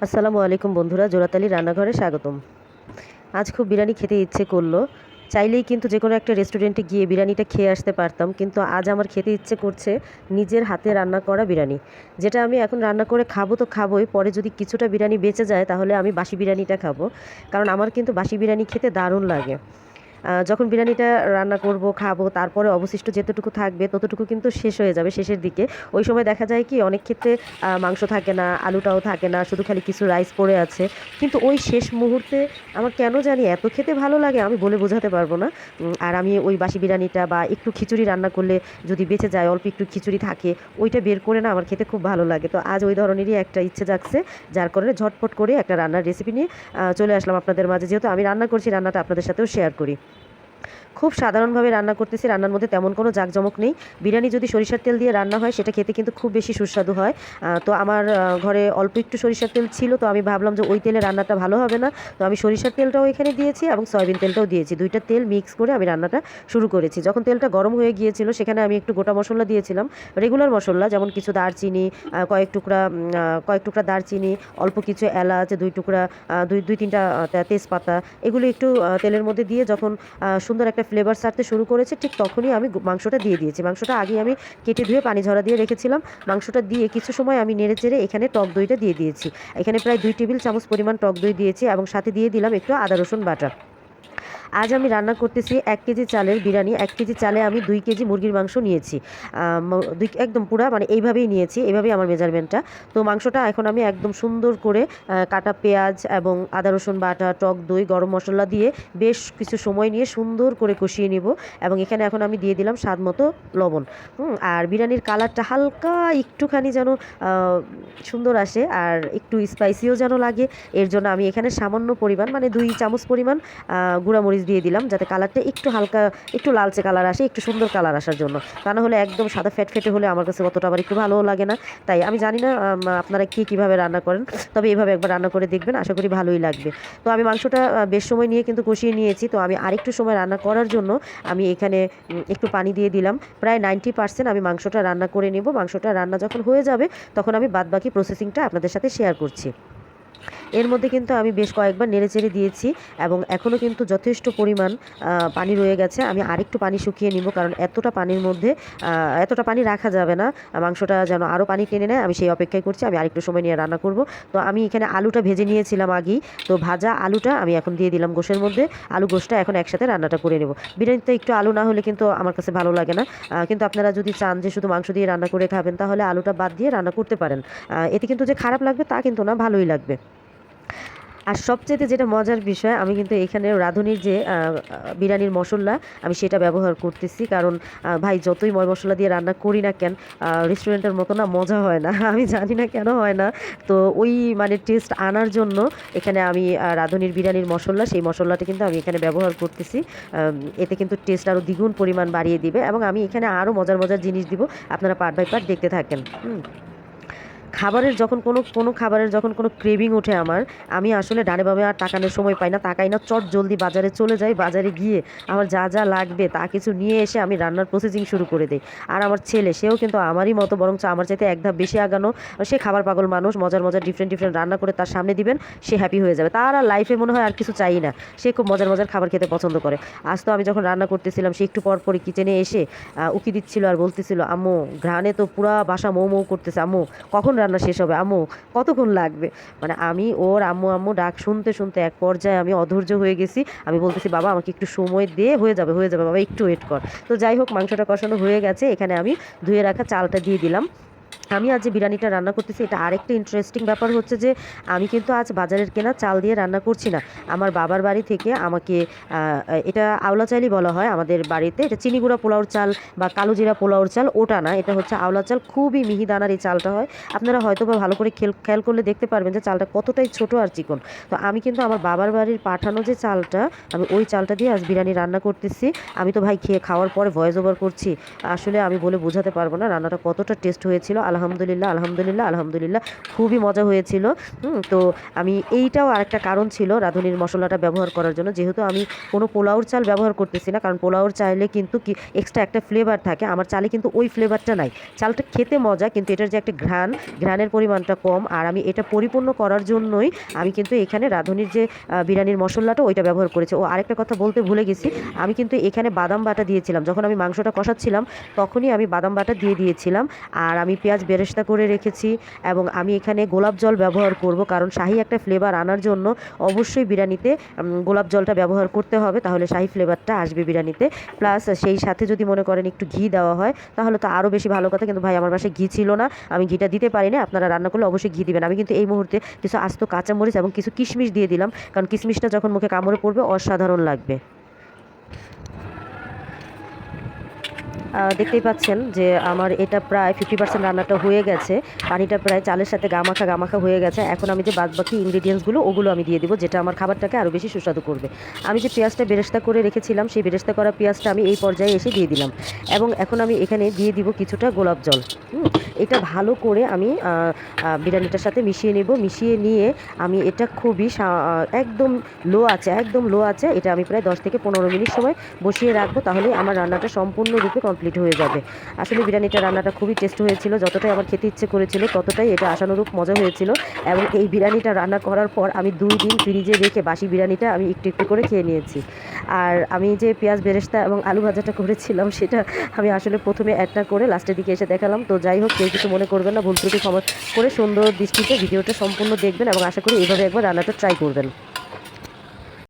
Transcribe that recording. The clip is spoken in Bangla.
আসসালামু আলাইকুম বন্ধুরা, জোড়াতালি রান্নাঘরে স্বাগতম। আজ খুব বিরিয়ানি খেতে ইচ্ছে করলো। চাইলেই কিন্তু যে কোনো একটা রেস্টুরেন্টে গিয়ে বিরিয়ানিটা খেয়ে আসতে পারতাম, কিন্তু আজ আমার খেতে ইচ্ছে করছে নিজের হাতে রান্না করা বিরিয়ানি। যেটা আমি এখন রান্না করে খাবো তো খাবোই, পরে যদি কিছুটা বিরিয়ানি বেঁচে যায় তাহলে আমি বাসি বিরিয়ানিটা খাবো। কারণ আমার কিন্তু বাসি বিরিয়ানি খেতে দারুণ লাগে। যখন বিরিয়ানিটা রান্না করব, খাবো, তারপরে অবশিষ্ট যেতটুকু থাকবে ততটুকু কিন্তু শেষ হয়ে যাবে শেষের দিকে। ওই সময় দেখা যায় কি অনেক ক্ষেত্রে মাংস থাকে না, আলুটাও থাকে না, শুধু খালি কিছু রাইস পড়ে আছে। কিন্তু ওই শেষ মুহূর্তে আমার কেন জানি এত খেতে ভালো লাগে, আমি বলে বোঝাতে পারবো না। আর আমি ওই বাসি বিরিয়ানিটা বা একটু খিচুড়ি রান্না করলে যদি বেঁচে যায়, অল্প একটু খিচুড়ি থাকে, ওইটা বের করে না আমার খেতে খুব ভালো লাগে। তো আজ ওই ধরনেরই একটা ইচ্ছে জাগছে, যার কারণে ঝটপট করে একটা রান্নার রেসিপি নিয়ে চলে আসলাম আপনাদের মাঝে। যেহেতু আমি রান্না করছি, রান্নাটা আপনাদের সাথেও শেয়ার করি। খুব সাধারণভাবে রান্না করতেছি, রান্নার মধ্যে তেমন কোনো জাঁকজমক নেই। বিরিয়ানি যদি সরিষার তেল দিয়ে রান্না হয় সেটা খেতে কিন্তু খুব বেশি সুস্বাদু হয়। তো আমার ঘরে অল্প একটু সরিষার তেল ছিল, তো আমি ভাবলাম যে ওই তেলে রান্নাটা ভালো হবে না। তো আমি সরিষার তেলটাও এখানে দিয়েছি এবং সয়াবিন তেলটাও দিয়েছি, দুইটা তেল মিক্স করে আমি রান্নাটা শুরু করেছি। যখন তেলটা গরম হয়ে গিয়েছিল সেখানে আমি একটু গোটা মশলা দিয়েছিলাম, রেগুলার মশলা, যেমন কিছু দারচিনি, কয়েক টুকরা দারচিনি, অল্প কিছু এলাচ, দুই টুকরা দুই তিনটা তেজপাতা, এগুলো একটু তেলের মধ্যে দিয়ে যখন সুন্দর একটা ফ্লেভার ছাড়তে শুরু করেছে, ঠিক তখনই আমি মাংসটা দিয়ে দিয়েছি। মাংসটা আগে আমি কেটে ধুয়ে পানি ঝরা দিয়ে রেখেছিলাম। মাংসটা দিয়ে কিছু সময় আমি নেড়ে চেড়ে এখানে টক দইটা দিয়ে দিয়েছি। এখানে প্রায় 2 টেবিল চামচ পরিমাণ টক দই দিয়েছি এবং সাথে দিয়ে দিলাম একটু আদা রসুন বাটা। আজ আমি রান্না করতেছি 1 কেজি চালের বিরিয়ানি। 1 কেজি চালে আমি 2 কেজি মুরগির মাংস নিয়েছি। একদম পুরা মানে এইভাবেই নিয়েছি, এভাবেই আমার মেজারমেন্টটা। তো মাংসটা এখন আমি একদম সুন্দর করে কাটা পেঁয়াজ এবং আদা রসুন বাটা, টক দই, গরম মশলা দিয়ে বেশ কিছু সময় নিয়ে সুন্দর করে কষিয়ে নিব। এবং এখানে এখন আমি দিয়ে দিলাম স্বাদ মতো লবণ। আর বিরিয়ানির কালারটা হালকা একটুখানি যেন সুন্দর আসে আর একটু স্পাইসিও যেন লাগে, এর জন্য আমি এখানে সামান্য পরিমাণ মানে 2 চামচ পরিমাণ গুঁড়ামরিচ দিয়ে দিলাম, যাতে কালারটা একটু হালকা একটু লালচে কালার আসে, একটু সুন্দর কালার আসার জন্য। তা না হলে একদম সাদা ফ্যাটে হলে আমার কাছে অতটা আবার একটু ভালোও লাগে না। তাই আমি জানি না আপনারা কীভাবে রান্না করেন, তবে এইভাবে একবার রান্না করে দেখবেন, আশা করি ভালোই লাগবে। তো আমি মাংসটা বেশ সময় নিয়ে কিন্তু কষিয়ে নিয়েছি। তো আমি আরেকটু সময় রান্না করার জন্য আমি এখানে একটু পানি দিয়ে দিলাম। প্রায় 90% আমি মাংসটা রান্না করে নেব। মাংসটা রান্না যখন হয়ে যাবে তখন আমি বাদবাকি প্রসেসিংটা আপনাদের সাথে শেয়ার করছি। এর মধ্যে কিন্তু আমি বেশ কয়েকবার নেড়েচেড়ে দিয়েছি এবং এখনও কিন্তু যথেষ্ট পরিমাণ পানি রয়ে গেছে। আমি আরেকটু পানি শুকিয়ে নিব, কারণ এতটা পানির মধ্যে এতটা পানি রাখা যাবে না, মাংসটা যেন আরও পানি টেনে নেয়। আমি সেই অপেক্ষায় করছি, আমি আরেকটু সময় নিয়ে রান্না করব। তো আমি এখানে আলুটা ভেজে নিয়েছিলাম আগেই, তো ভাজা আলুটা আমি এখন দিয়ে দিলাম গোশের মধ্যে। আলু গোশটা এখন একসাথে রান্নাটা করে নেব। বিরিয়ানিতে একটু আলু না হলে কিন্তু আমার কাছে ভালো লাগে না। কিন্তু আপনারা যদি চান যে শুধু মাংস দিয়ে রান্না করে খাবেন, তাহলে আলুটা বাদ দিয়ে রান্না করতে পারেন। এতে কিন্তু যে খারাপ লাগবে তা কিন্তু না, ভালোই লাগবে। আর সবচাইতে যেটা মজার বিষয়, আমি কিন্তু এখানে রাঁধুনির যে বিরিয়ানির মশলা আমি সেটা ব্যবহার করতেছি। কারণ ভাই যতই ময় মশলা দিয়ে রান্না করি না কেন, রেস্টুরেন্টের মতো না মজা হয় না। আমি জানি না কেন হয় না। তো ওই মানে টেস্ট আনার জন্য এখানে আমি রাঁধুনির বিরিয়ানির মশলা, সেই মশলাটা কিন্তু আমি এখানে ব্যবহার করতেছি। এতে কিন্তু টেস্ট আরও দ্বিগুণ পরিমাণ বাড়িয়ে দিবে এবং আমি এখানে আরও মজার মজার জিনিস দিব। আপনারা পার্ট বাই পার্ট দেখতে থাকেন। খাবারের যখন কোনো খাবারের যখন কোনো ক্রেভিং ওঠে আমার, আমি আসলে ডানে বামে আর তাকানোর সময় পাই না, তাকাই না, চট জলদি বাজারে চলে যাই। বাজারে গিয়ে আমার যা যা লাগবে তা কিছু নিয়ে এসে আমি রান্নার প্রসেসিং শুরু করে দিই। আর আমার ছেলে, সেও কিন্তু আমারই মতো, বরঞ্চ আমার চাইতে এক ধাপ বেশি আগানো। সে খাবার পাগল মানুষ, মজার মজার ডিফারেন্ট রান্না করে তার সামনে দিবেন, সে হ্যাপি হয়ে যাবে। তার আর লাইফে মনে হয় আর কিছু চাই না। সে খুব মজার খাবার খেতে পছন্দ করে। আজ তো আমি যখন রান্না করতেছিলাম, সে একটু পর পরই কিচেনে এসে উকি দিচ্ছিল আর বলতেছিল, আম্মু ঘ্রাণে তো পুরা বাসা মৌ মৌ করতেছে, আম্মু কখন রান্না শেষ হবে, আম্মু কতক্ষণ লাগবে। মানে আমি ওর আম্মু আম্মু ডাক শুনতে শুনতে এক পর্যায়ে আমি অধৈর্য হয়ে গেছি। আমি বলতেছি, বাবা আমাকে একটু সময় দে, হয়ে যাবে বাবা, একটু ওয়েট কর। তো যাই হোক, মাংসটা কষানো হয়ে গেছে, এখানে আমি ধুয়ে রাখা চালটা দিয়ে দিলাম। আমি আজ যে বিরিয়ানিটা রান্না করতেছি, এটা আরেকটা ইন্টারেস্টিং ব্যাপার হচ্ছে যে আমি কিন্তু আজ বাজারের কেনা চাল দিয়ে রান্না করছি না। আমার বাবার বাড়ি থেকে আমাকে এটা আওলা চালই বলা হয় আমাদের বাড়িতে। এটা চিনি গুঁড়া পোলাওর চাল বা কালো জিরা পোলাওর চাল, ওটা না, এটা হচ্ছে আওলা চাল। খুবই মিহি দানার এই চালটা হয়। আপনারা হয়তো বা ভালো করে খেয়াল করলে দেখতে পারবেন যে চালটা কতটাই ছোট আর চিকন। তো আমি কিন্তু আমার বাবার বাড়ির পাঠানো যে চালটা, আমি ওই চালটা দিয়ে আজ বিরিয়ানি রান্না করতেছি। আমি তো ভাই খাওয়ার পরে ভয়েস ওভার করছি, আসলে আমি বলে বোঝাতে পারবো না রান্নাটা কতটা টেস্ট হয়েছিল। আলহামদুলিল্লাহ আলহামদুলিল্লাহ আলহামদুলিল্লাহ খুবই মজা হয়েছিল। তো আমি এইটাও আরেকটা কারণ ছিল রাঁধুনির মশলাটা ব্যবহার করার জন্য, যেহেতু আমি কোনো পোলাওর চাল ব্যবহার করতেছি না, কারণ পোলাওর চালে কিন্তু কি এক্সট্রা একটা ফ্লেভার থাকে, আমার চালে কিন্তু ওই ফ্লেভারটা নাই। চালটা খেতে মজা, কিন্তু এটার যে একটা ঘ্রাণের পরিমাণটা কম। আর আমি এটা পরিপূর্ণ করার জন্যই আমি কিন্তু এখানে রাঁধুনির যে বিরিয়ানির মশলাটা ওইটা ব্যবহার করেছি। ও আরেকটা কথা বলতে ভুলে গেছি, আমি কিন্তু এখানে বাদাম বাটা দিয়েছিলাম। যখন আমি মাংসটা কষাচ্ছিলাম তখনই আমি বাদাম বাটা দিয়ে দিয়েছিলাম। আর আমি পেঁয়াজ বেরেস্তা করে রেখেছি, এবং আমি এখানে গোলাপ জল ব্যবহার করব, কারণ শাহি একটা ফ্লেভার আনার জন্য অবশ্যই বিরিয়ানিতে গোলাপ জলটা ব্যবহার করতে হবে, তাহলে শাহি ফ্লেভারটা আসবে বিরিয়ানিতে। প্লাস সেই সাথে যদি মনে করেন একটু ঘি দেওয়া হয় তাহলে তো আরও বেশি ভালো কথা, কিন্তু ভাই আমার বাসায় ঘি ছিল না, আমি ঘিটা দিতে পারি না। আপনারা রান্না করলে অবশ্যই ঘি দিবেন। আমি কিন্তু এই মুহূর্তে কিছু আস্ত কাঁচামরিচ এবং কিছু কিশমিশ দিয়ে দিলাম, কারণ কিশমিশটা যখন মুখে কামড়ে পড়বে অসাধারণ লাগবে। দেখতেই পাচ্ছেন যে আমার এটা প্রায় 50% রান্নাটা হয়ে গেছে। পানিটা প্রায় চালের সাথে গামাখা গামাখা হয়ে গেছে। এখন আমি যে বাদবাকি ইনগ্রিডিয়েন্টসগুলো ওগুলো আমি দিয়ে দিব, যেটা আমার খাবারটাকে আরও বেশি সুস্বাদু করবে। আমি যে পেঁয়াজটা বেরেস্তা করে রেখেছিলাম সেই বেরেস্তা করা পেঁয়াজটা আমি এই পর্যায়ে এসে দিয়ে দিলাম, এবং এখন আমি এখানে দিয়ে দিব কিছুটা গোলাপ জল। এটা ভালো করে আমি বিরিয়ানিটার সাথে মিশিয়ে নেব। মিশিয়ে নিয়ে আমি এটা খুবই একদম লো আছে এটা আমি প্রায় 10 থেকে 15 মিনিট সময় বসিয়ে রাখবো, তাহলে আমার রান্নাটা সম্পূর্ণরূপে কমপ্লিট হয়ে যাবে। আসলে বিরিয়ানিটা রান্নাটা খুবই টেস্ট হয়েছিল, যতটাই আমার খেতে ইচ্ছে করেছিল ততটাই এটা আশানুরূপ মজা হয়েছিল। এবং এই বিরিয়ানিটা রান্না করার পর আমি 2 দিন ফ্রিজে রেখে বাসি বিরিয়ানিটা আমি একটু একটু করে খেয়ে নিয়েছি। আর আমি যে পেঁয়াজ বেরেস্তা এবং আলু ভাজাটা করেছিলাম সেটা আমি আসলে প্রথমে অ্যাড না করে লাস্টের দিকে এসে দেখালাম। তো যাই হোক, কেউ কিছু মনে করবেন না, ভুল ত্রুটি ক্ষমা করে সুন্দর দৃষ্টিতে ভিডিওটা সম্পূর্ণ দেখবেন, এবং আশা করি এইভাবে একবার রান্নাটা ট্রাই করবেন।